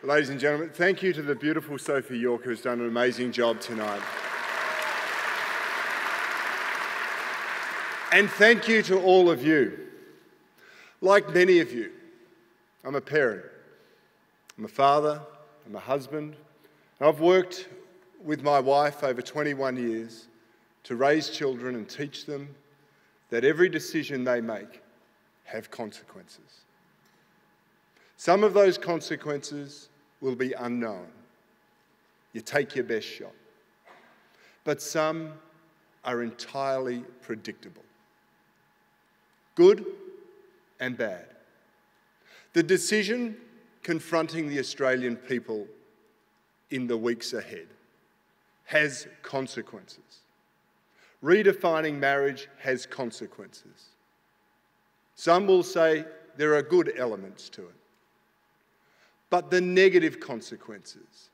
Ladies and gentlemen, thank you to the beautiful Sophie York, who has done an amazing job tonight. And thank you to all of you. Like many of you, I'm a parent, I'm a father, I'm a husband, and I've worked with my wife over 21 years to raise children and teach them that every decision they make have consequences. Some of those consequences will be unknown. You take your best shot. But some are entirely predictable. Good and bad. The decision confronting the Australian people in the weeks ahead has consequences. Redefining marriage has consequences. Some will say there are good elements to it. But the negative consequences,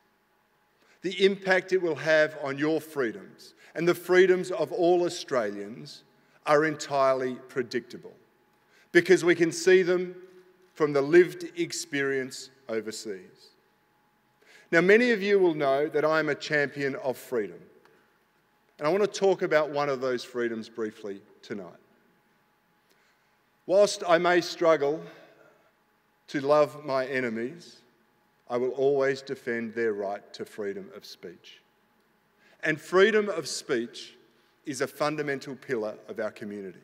the impact it will have on your freedoms and the freedoms of all Australians are entirely predictable because we can see them from the lived experience overseas. Now, many of you will know that I am a champion of freedom, and I want to talk about one of those freedoms briefly tonight. Whilst I may struggle to love my enemies, I will always defend their right to freedom of speech. And freedom of speech is a fundamental pillar of our community.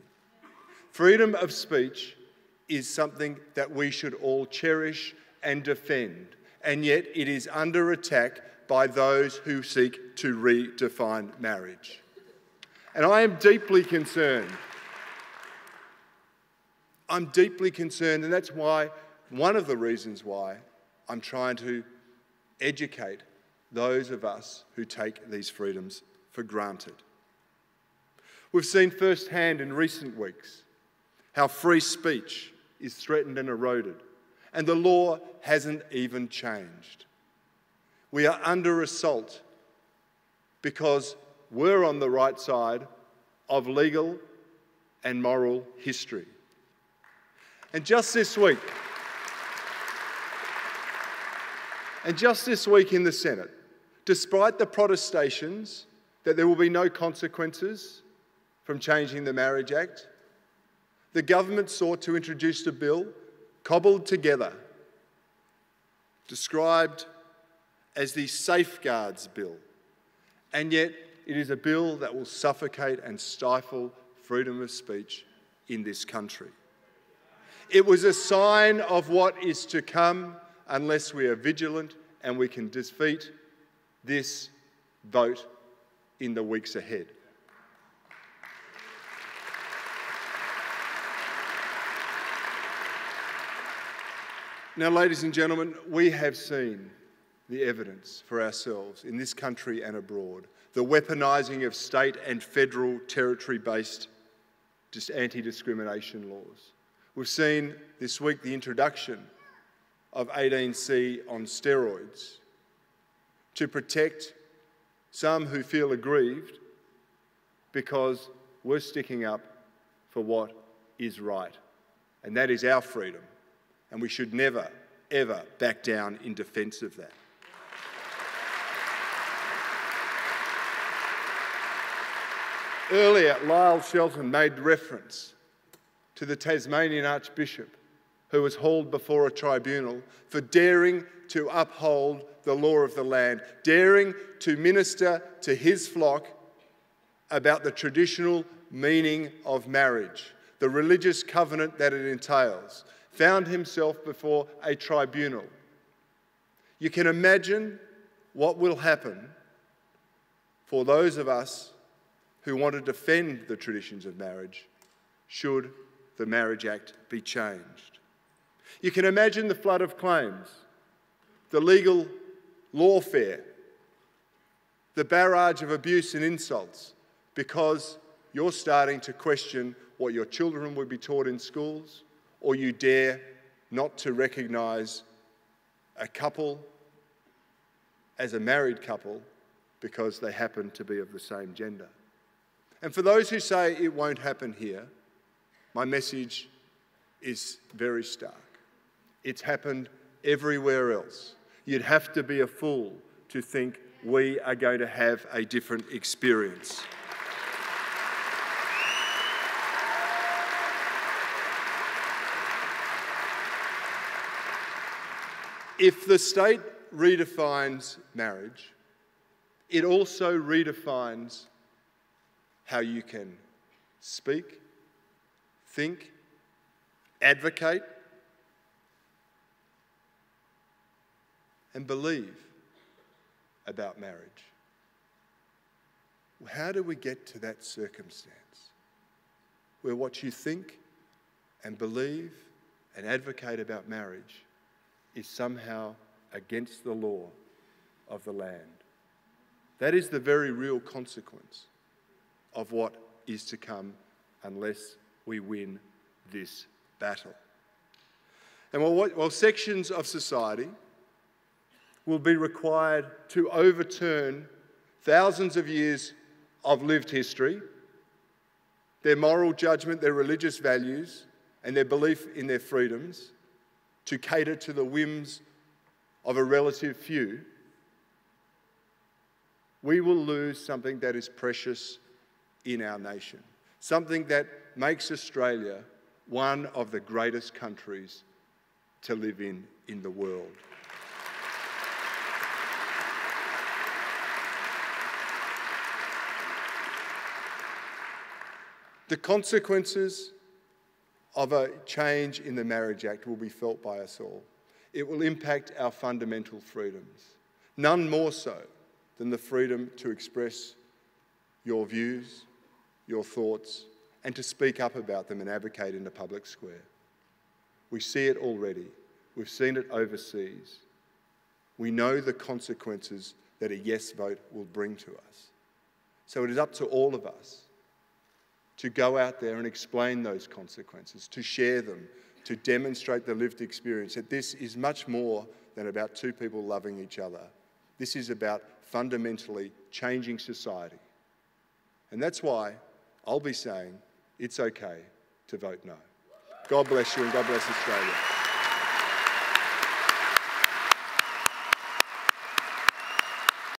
Freedom of speech is something that we should all cherish and defend, and yet it is under attack by those who seek to redefine marriage. And I am deeply concerned. I'm deeply concerned, and that's why, one of the reasons why, I'm trying to educate those of us who take these freedoms for granted. We've seen firsthand in recent weeks how free speech is threatened and eroded, and the law hasn't even changed. We are under assault because we're on the right side of legal and moral history. And just this week in the Senate, despite the protestations that there will be no consequences from changing the Marriage Act, the government sought to introduce a bill cobbled together, described as the Safeguards Bill, and yet it is a bill that will suffocate and stifle freedom of speech in this country. It was a sign of what is to come unless we are vigilant and we can defeat this vote in the weeks ahead. Now, ladies and gentlemen, we have seen the evidence for ourselves in this country and abroad, the weaponising of state and federal territory-based anti-discrimination laws. We've seen this week the introduction of 18C on steroids to protect some who feel aggrieved because we're sticking up for what is right, and that is our freedom, and we should never, ever back down in defence of that. Earlier, Lyle Shelton made reference to the Tasmanian Archbishop who was hauled before a tribunal for daring to uphold the law of the land, daring to minister to his flock about the traditional meaning of marriage, the religious covenant that it entails, found himself before a tribunal. You can imagine what will happen for those of us who want to defend the traditions of marriage should the Marriage Act be changed. You can imagine the flood of claims, the legal lawfare, the barrage of abuse and insults because you're starting to question what your children would be taught in schools, or you dare not to recognise a couple as a married couple because they happen to be of the same gender. And for those who say it won't happen here, my message is very stark. It's happened everywhere else. You'd have to be a fool to think we are going to have a different experience. If the state redefines marriage, it also redefines how you can speak, think, advocate, and believe about marriage. How do we get to that circumstance where what you think and believe and advocate about marriage is somehow against the law of the land? That is the very real consequence of what is to come unless we win this battle. And while sections of society will be required to overturn thousands of years of lived history, their moral judgment, their religious values, and their belief in their freedoms, to cater to the whims of a relative few, we will lose something that is precious in our nation, something that makes Australia one of the greatest countries to live in the world. The consequences of a change in the Marriage Act will be felt by us all. It will impact our fundamental freedoms, none more so than the freedom to express your views, your thoughts, and to speak up about them and advocate in the public square. We see it already. We've seen it overseas. We know the consequences that a yes vote will bring to us. So it is up to all of us to go out there and explain those consequences, to share them, to demonstrate the lived experience, that this is much more than about two people loving each other. This is about fundamentally changing society. And that's why I'll be saying it's okay to vote no. God bless you and God bless Australia.